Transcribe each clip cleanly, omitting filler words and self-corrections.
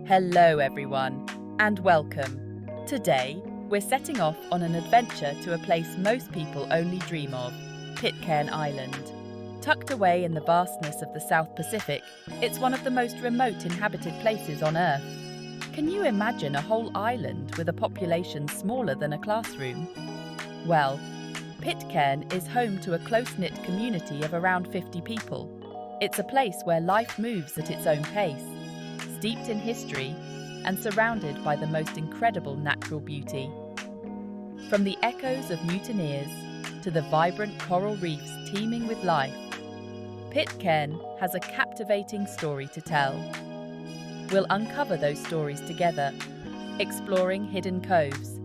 Hello everyone, and welcome. Today, we're setting off on an adventure to a place most people only dream of, Pitcairn Island. Tucked away in the vastness of the South Pacific, it's one of the most remote inhabited places on Earth. Can you imagine a whole island with a population smaller than a classroom? Well, Pitcairn is home to a close-knit community of around 50 people. It's a place where life moves at its own pace, steeped in history and surrounded by the most incredible natural beauty. From the echoes of mutineers to the vibrant coral reefs teeming with life, Pitcairn has a captivating story to tell. We'll uncover those stories together, exploring hidden coves,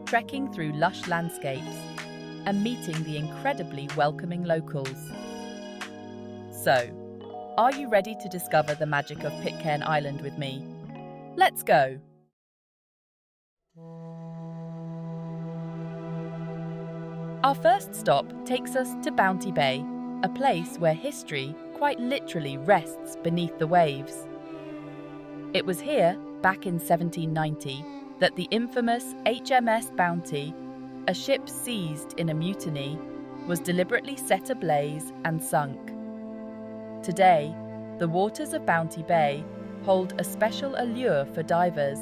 trekking through lush landscapes, and meeting the incredibly welcoming locals. So, are you ready to discover the magic of Pitcairn Island with me? Let's go! Our first stop takes us to Bounty Bay, a place where history quite literally rests beneath the waves. It was here, back in 1790, that the infamous HMS Bounty, a ship seized in a mutiny, was deliberately set ablaze and sunk. Today, the waters of Bounty Bay hold a special allure for divers.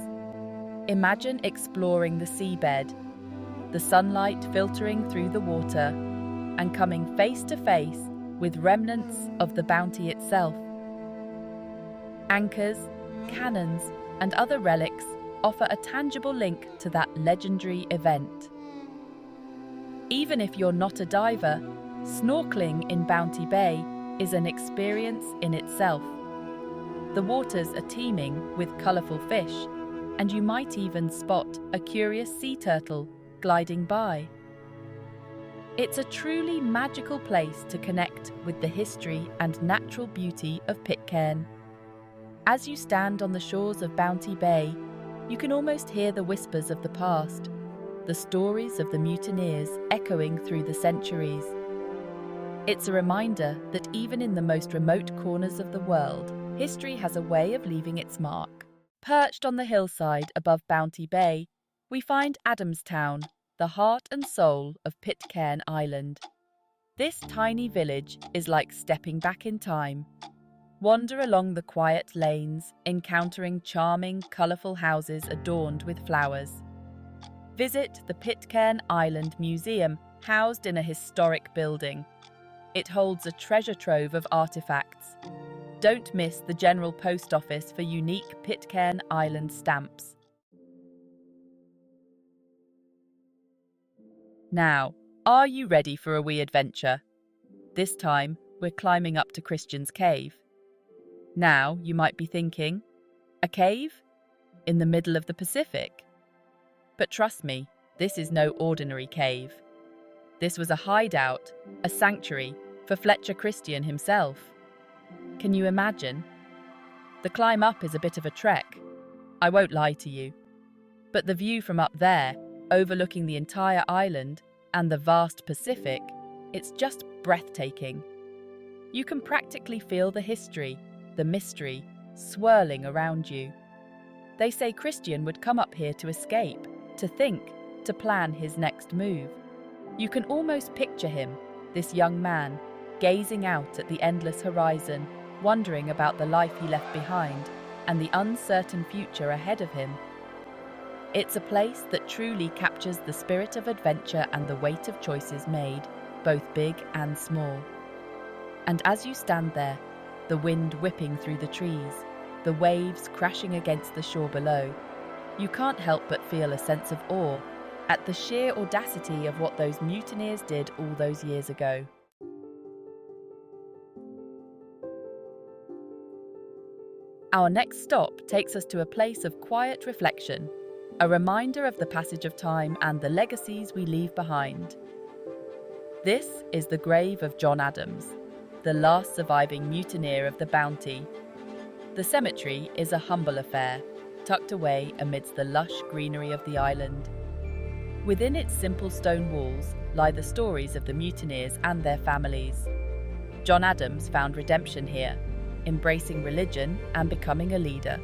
Imagine exploring the seabed, the sunlight filtering through the water, and coming face to face with remnants of the Bounty itself. Anchors, cannons, and other relics offer a tangible link to that legendary event. Even if you're not a diver, snorkeling in Bounty Bay is an experience in itself. The waters are teeming with colourful fish, and you might even spot a curious sea turtle gliding by. It's a truly magical place to connect with the history and natural beauty of Pitcairn. As you stand on the shores of Bounty Bay, you can almost hear the whispers of the past, the stories of the mutineers echoing through the centuries. It's a reminder that even in the most remote corners of the world, history has a way of leaving its mark. Perched on the hillside above Bounty Bay, we find Adamstown, the heart and soul of Pitcairn Island. This tiny village is like stepping back in time. Wander along the quiet lanes, encountering charming, colourful houses adorned with flowers. Visit the Pitcairn Island Museum, housed in a historic building. It holds a treasure trove of artefacts. Don't miss the General Post Office for unique Pitcairn Island stamps. Now, are you ready for a wee adventure? This time, we're climbing up to Christian's Cave. Now, you might be thinking, a cave? In the middle of the Pacific? But trust me, this is no ordinary cave. This was a hideout, a sanctuary for Fletcher Christian himself. Can you imagine? The climb up is a bit of a trek, I won't lie to you. But the view from up there, overlooking the entire island and the vast Pacific, it's just breathtaking. You can practically feel the history, the mystery, swirling around you. They say Christian would come up here to escape, to think, to plan his next move. You can almost picture him, this young man, gazing out at the endless horizon, wondering about the life he left behind and the uncertain future ahead of him. It's a place that truly captures the spirit of adventure and the weight of choices made, both big and small. And as you stand there, the wind whipping through the trees, the waves crashing against the shore below, you can't help but feel a sense of awe at the sheer audacity of what those mutineers did all those years ago. Our next stop takes us to a place of quiet reflection, a reminder of the passage of time and the legacies we leave behind. This is the grave of John Adams, the last surviving mutineer of the Bounty. The cemetery is a humble affair, tucked away amidst the lush greenery of the island. Within its simple stone walls lie the stories of the mutineers and their families. John Adams found redemption here, embracing religion and becoming a leader.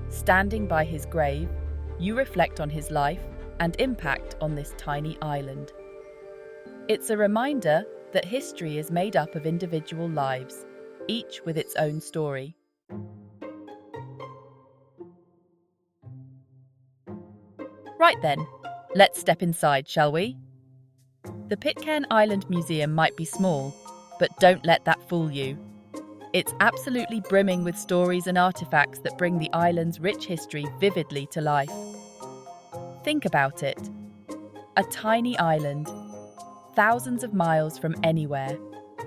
Standing by his grave, you reflect on his life and impact on this tiny island. It's a reminder that history is made up of individual lives, each with its own story. Right then, let's step inside, shall we? The Pitcairn Island Museum might be small, but don't let that fool you. It's absolutely brimming with stories and artifacts that bring the island's rich history vividly to life. Think about it. A tiny island, thousands of miles from anywhere,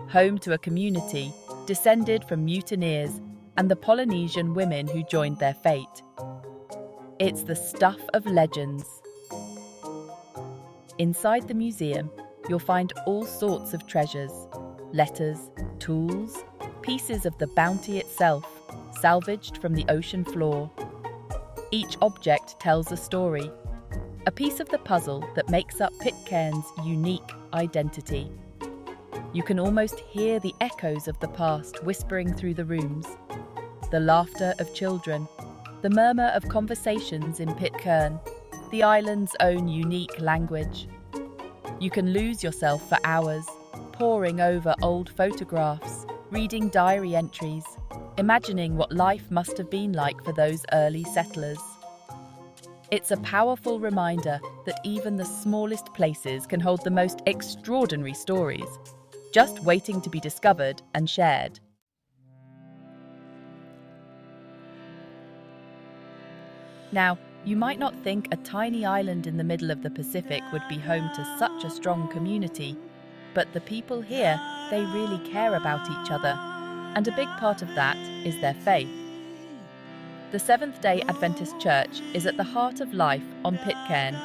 home to a community descended from mutineers and the Polynesian women who joined their fate. It's the stuff of legends. Inside the museum, you'll find all sorts of treasures, letters, tools, pieces of the Bounty itself, salvaged from the ocean floor. Each object tells a story, a piece of the puzzle that makes up Pitcairn's unique identity. You can almost hear the echoes of the past whispering through the rooms, the laughter of children, the murmur of conversations in Pitcairn, the island's own unique language. You can lose yourself for hours, poring over old photographs, reading diary entries, imagining what life must have been like for those early settlers. It's a powerful reminder that even the smallest places can hold the most extraordinary stories, just waiting to be discovered and shared. Now, you might not think a tiny island in the middle of the Pacific would be home to such a strong community, but the people here, they really care about each other, and a big part of that is their faith. The Seventh-day Adventist Church is at the heart of life on Pitcairn.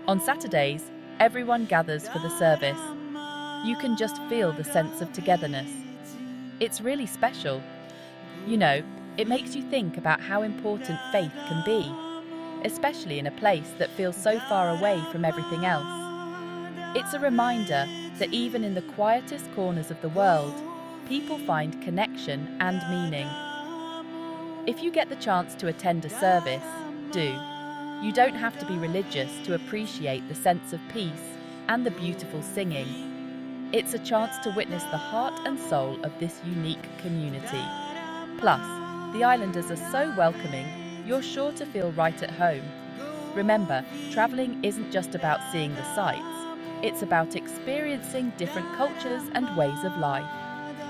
On Saturdays, everyone gathers for the service. You can just feel the sense of togetherness. It's really special. You know, it makes you think about how important faith can be, especially in a place that feels so far away from everything else. It's a reminder that even in the quietest corners of the world, people find connection and meaning. If you get the chance to attend a service, do. You don't have to be religious to appreciate the sense of peace and the beautiful singing. It's a chance to witness the heart and soul of this unique community. Plus, the islanders are so welcoming, you're sure to feel right at home. Remember, travelling isn't just about seeing the sights. It's about experiencing different cultures and ways of life.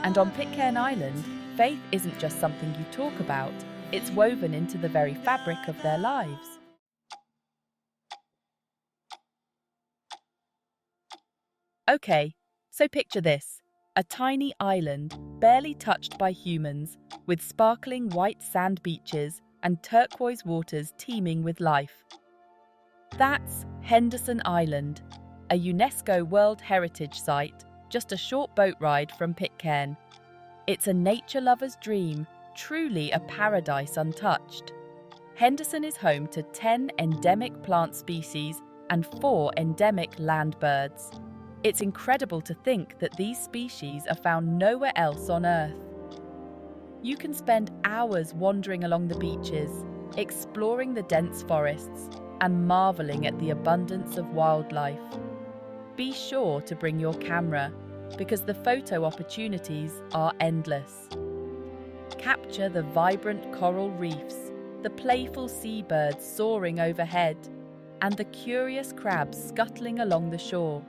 And on Pitcairn Island, faith isn't just something you talk about, it's woven into the very fabric of their lives. Okay, so picture this. A tiny island, barely touched by humans, with sparkling white sand beaches and turquoise waters teeming with life. That's Henderson Island, a UNESCO World Heritage Site, just a short boat ride from Pitcairn. It's a nature lover's dream, truly a paradise untouched. Henderson is home to 10 endemic plant species and 4 endemic land birds. It's incredible to think that these species are found nowhere else on Earth. You can spend hours wandering along the beaches, exploring the dense forests, and marveling at the abundance of wildlife. Be sure to bring your camera, because the photo opportunities are endless. Capture the vibrant coral reefs, the playful seabirds soaring overhead, and the curious crabs scuttling along the shore.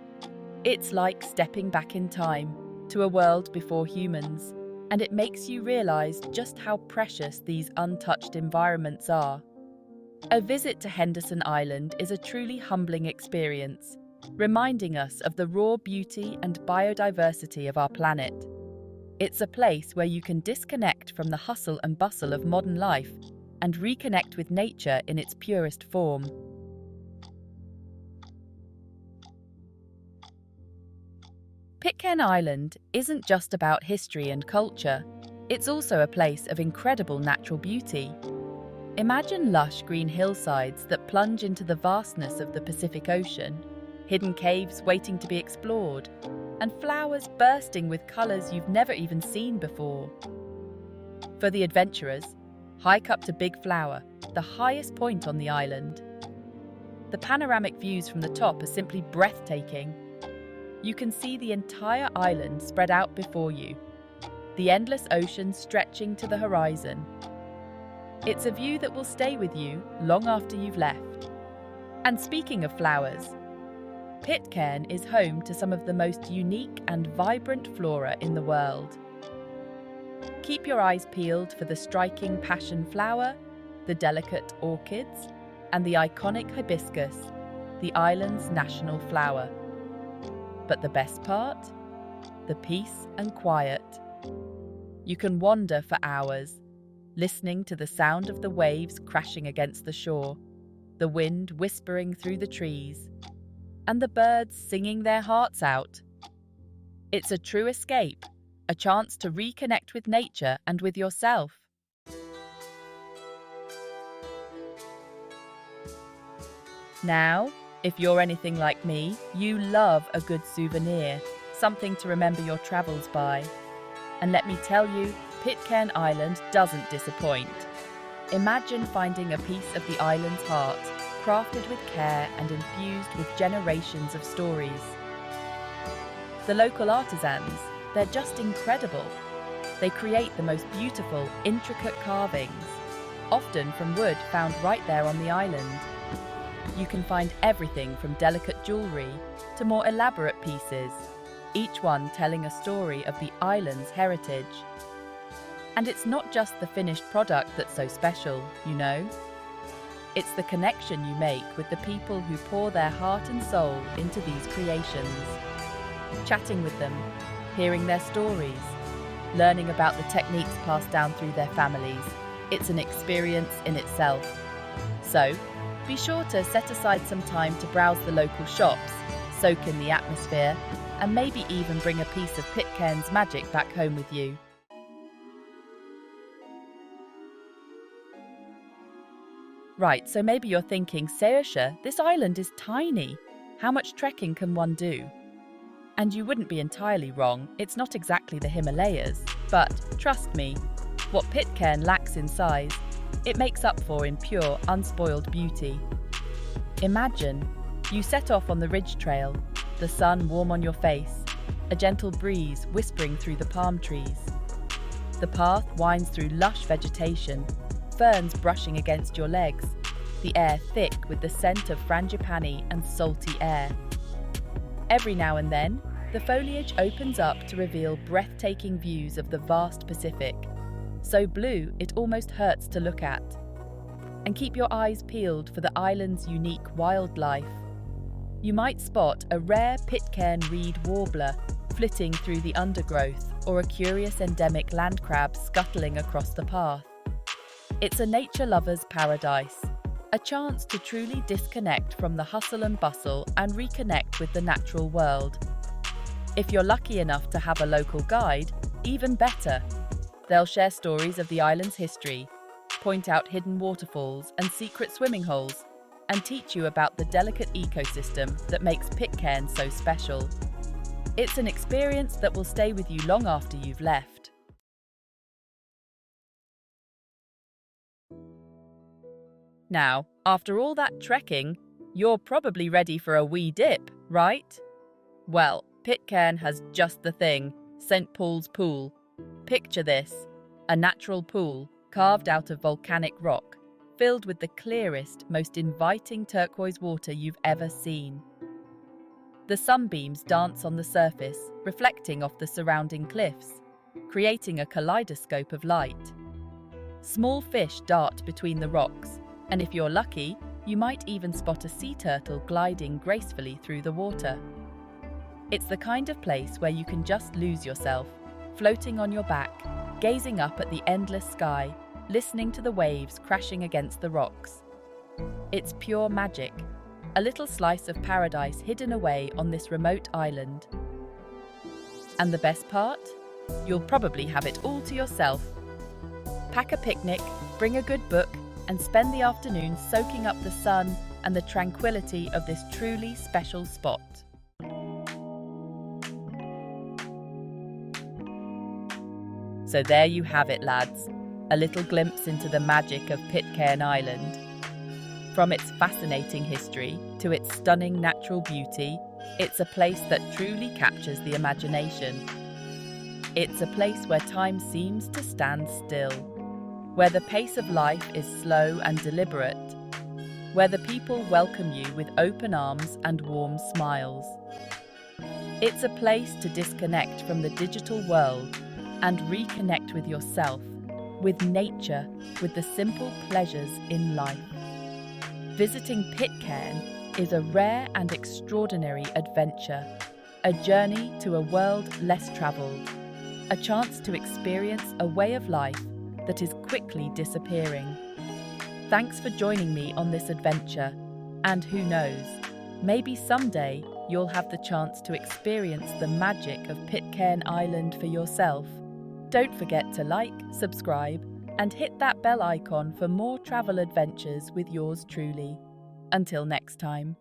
It's like stepping back in time to a world before humans, and it makes you realize just how precious these untouched environments are. A visit to Henderson Island is a truly humbling experience, reminding us of the raw beauty and biodiversity of our planet. It's a place where you can disconnect from the hustle and bustle of modern life and reconnect with nature in its purest form. Pitcairn Island isn't just about history and culture, it's also a place of incredible natural beauty. Imagine lush green hillsides that plunge into the vastness of the Pacific Ocean, hidden caves waiting to be explored, and flowers bursting with colours you've never even seen before. For the adventurers, Hike up to Big Flower, the highest point on the island. The panoramic views from the top are simply breathtaking. You can see the entire island spread out before you, the endless ocean stretching to the horizon. It's a view that will stay with you long after you've left. And speaking of flowers, Pitcairn is home to some of the most unique and vibrant flora in the world. Keep your eyes peeled for the striking passion flower, the delicate orchids, and the iconic hibiscus, the island's national flower. But the best part? The peace and quiet. You can wander for hours, listening to the sound of the waves crashing against the shore, the wind whispering through the trees, and the birds singing their hearts out. It's a true escape, a chance to reconnect with nature and with yourself. Now, if you're anything like me, you love a good souvenir, something to remember your travels by. And let me tell you, Pitcairn Island doesn't disappoint. Imagine finding a piece of the island's heart, crafted with care and infused with generations of stories. The local artisans, they're just incredible. They create the most beautiful, intricate carvings, often from wood found right there on the island. You can find everything from delicate jewellery to more elaborate pieces, each one telling a story of the island's heritage. And it's not just the finished product that's so special, you know. It's the connection you make with the people who pour their heart and soul into these creations. Chatting with them, hearing their stories, learning about the techniques passed down through their families. It's an experience in itself. So, be sure to set aside some time to browse the local shops, soak in the atmosphere, and maybe even bring a piece of Pitcairn's magic back home with you. Right, so maybe you're thinking, Saoirse, this island is tiny. How much trekking can one do? And you wouldn't be entirely wrong, it's not exactly the Himalayas. But, trust me, what Pitcairn lacks in size, it makes up for in pure, unspoiled beauty. Imagine, you set off on the ridge trail, the sun warm on your face, a gentle breeze whispering through the palm trees. The path winds through lush vegetation, ferns brushing against your legs, the air thick with the scent of frangipani and salty air. Every now and then, the foliage opens up to reveal breathtaking views of the vast Pacific, so blue it almost hurts to look at. And keep your eyes peeled for the island's unique wildlife. You might spot a rare Pitcairn reed warbler flitting through the undergrowth, or a curious endemic land crab scuttling across the path. It's a nature lover's paradise, a chance to truly disconnect from the hustle and bustle and reconnect with the natural world. If you're lucky enough to have a local guide, even better. They'll share stories of the island's history, point out hidden waterfalls and secret swimming holes, and teach you about the delicate ecosystem that makes Pitcairn so special. It's an experience that will stay with you long after you've left. Now, after all that trekking, you're probably ready for a wee dip, right? Well, Pitcairn has just the thing, St. Paul's Pool. Picture this, a natural pool carved out of volcanic rock, filled with the clearest, most inviting turquoise water you've ever seen. The sunbeams dance on the surface, reflecting off the surrounding cliffs, creating a kaleidoscope of light. Small fish dart between the rocks, and if you're lucky, you might even spot a sea turtle gliding gracefully through the water. It's the kind of place where you can just lose yourself, floating on your back, gazing up at the endless sky, listening to the waves crashing against the rocks. It's pure magic, a little slice of paradise hidden away on this remote island. And the best part? You'll probably have it all to yourself. Pack a picnic, bring a good book, and spend the afternoon soaking up the sun and the tranquility of this truly special spot. So there you have it, lads. a little glimpse into the magic of Pitcairn Island. From its fascinating history to its stunning natural beauty, it's a place that truly captures the imagination. It's a place where time seems to stand still, where the pace of life is slow and deliberate, where the people welcome you with open arms and warm smiles. It's a place to disconnect from the digital world and reconnect with yourself, with nature, with the simple pleasures in life. Visiting Pitcairn is a rare and extraordinary adventure, a journey to a world less travelled, a chance to experience a way of life that is quickly disappearing. Thanks for joining me on this adventure, and who knows, maybe someday you'll have the chance to experience the magic of Pitcairn Island for yourself. Don't forget to like, subscribe, and hit that bell icon for more travel adventures with yours truly. Until next time.